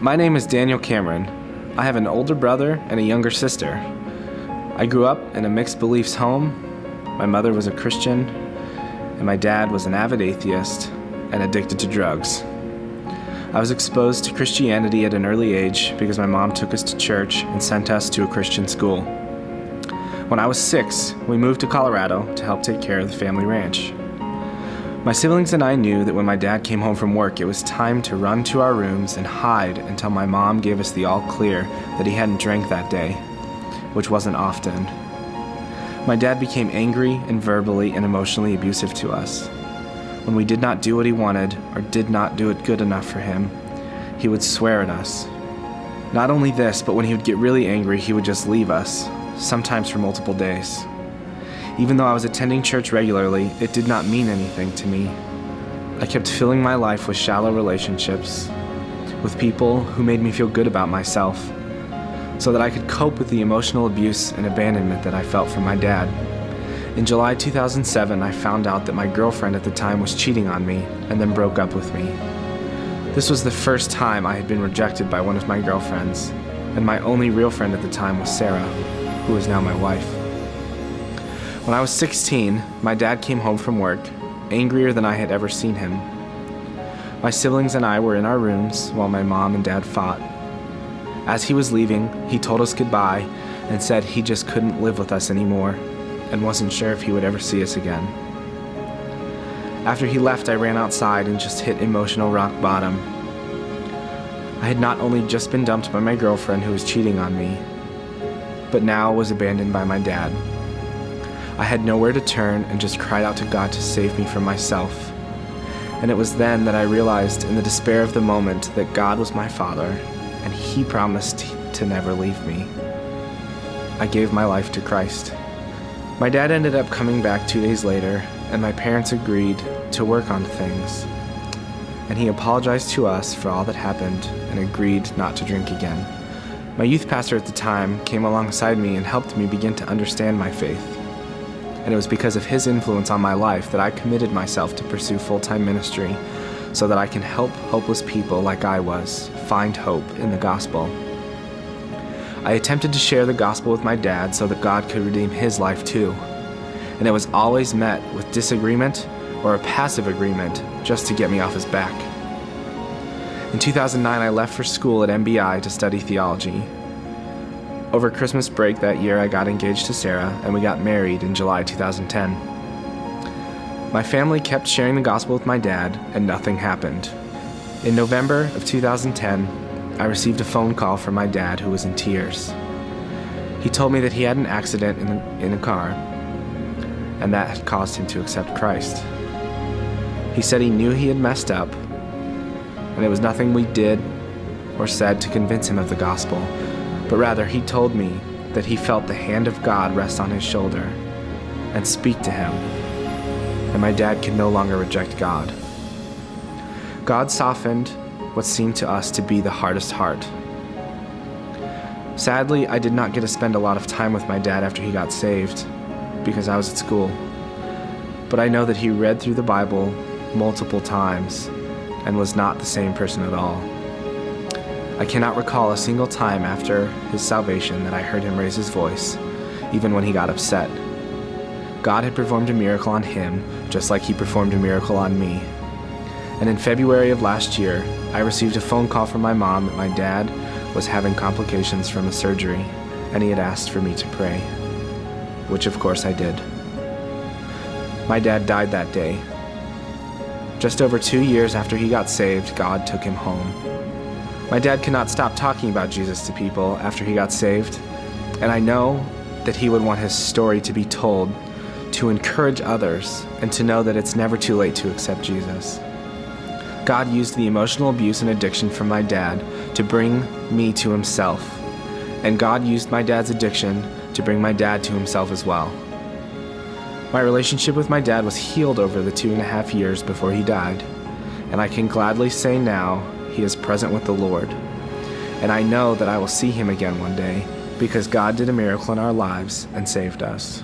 My name is Daniel Cameron. I have an older brother and a younger sister. I grew up in a mixed beliefs home. My mother was a Christian, and my dad was an avid atheist and addicted to drugs. I was exposed to Christianity at an early age because my mom took us to church and sent us to a Christian school. When I was 6, we moved to Colorado to help take care of the family ranch. My siblings and I knew that when my dad came home from work, it was time to run to our rooms and hide until my mom gave us the all clear that he hadn't drank that day, which wasn't often. My dad became angry and verbally and emotionally abusive to us. When we did not do what he wanted or did not do it good enough for him, he would swear at us. Not only this, but when he would get really angry, he would just leave us, sometimes for multiple days. Even though I was attending church regularly, it did not mean anything to me. I kept filling my life with shallow relationships, with people who made me feel good about myself, so that I could cope with the emotional abuse and abandonment that I felt from my dad. In July 2007, I found out that my girlfriend at the time was cheating on me and then broke up with me. This was the first time I had been rejected by one of my girlfriends, and my only real friend at the time was Sarah, who is now my wife. When I was 16, my dad came home from work, angrier than I had ever seen him. My siblings and I were in our rooms while my mom and dad fought. As he was leaving, he told us goodbye and said he just couldn't live with us anymore and wasn't sure if he would ever see us again. After he left, I ran outside and just hit emotional rock bottom. I had not only just been dumped by my girlfriend who was cheating on me, but now was abandoned by my dad. I had nowhere to turn and just cried out to God to save me from myself. And it was then that I realized in the despair of the moment that God was my Father and He promised to never leave me. I gave my life to Christ. My dad ended up coming back 2 days later, and my parents agreed to work on things. And he apologized to us for all that happened and agreed not to drink again. My youth pastor at the time came alongside me and helped me begin to understand my faith. And it was because of his influence on my life that I committed myself to pursue full-time ministry so that I can help hopeless people like I was find hope in the gospel. I attempted to share the gospel with my dad so that God could redeem his life too. And it was always met with disagreement or a passive agreement just to get me off his back. In 2009, I left for school at MBI to study theology. Over Christmas break that year, I got engaged to Sarah, and we got married in July 2010. My family kept sharing the gospel with my dad, and nothing happened. In November of 2010, I received a phone call from my dad who was in tears. He told me that he had an accident in a car, and that had caused him to accept Christ. He said he knew he had messed up, and it was nothing we did or said to convince him of the gospel, but rather he told me that he felt the hand of God rest on his shoulder and speak to him, and my dad could no longer reject God. God softened what seemed to us to be the hardest heart. Sadly, I did not get to spend a lot of time with my dad after he got saved because I was at school, but I know that he read through the Bible multiple times and was not the same person at all. I cannot recall a single time after his salvation that I heard him raise his voice, even when he got upset. God had performed a miracle on him, just like he performed a miracle on me. And in February of last year, I received a phone call from my mom that my dad was having complications from a surgery, and he had asked for me to pray, which of course I did. My dad died that day. Just over 2 years after he got saved, God took him home. My dad could not stop talking about Jesus to people after he got saved, and I know that he would want his story to be told to encourage others and to know that it's never too late to accept Jesus. God used the emotional abuse and addiction from my dad to bring me to himself, and God used my dad's addiction to bring my dad to himself as well. My relationship with my dad was healed over the 2.5 years before he died, and I can gladly say now he is present with the Lord, and I know that I will see him again one day because God did a miracle in our lives and saved us.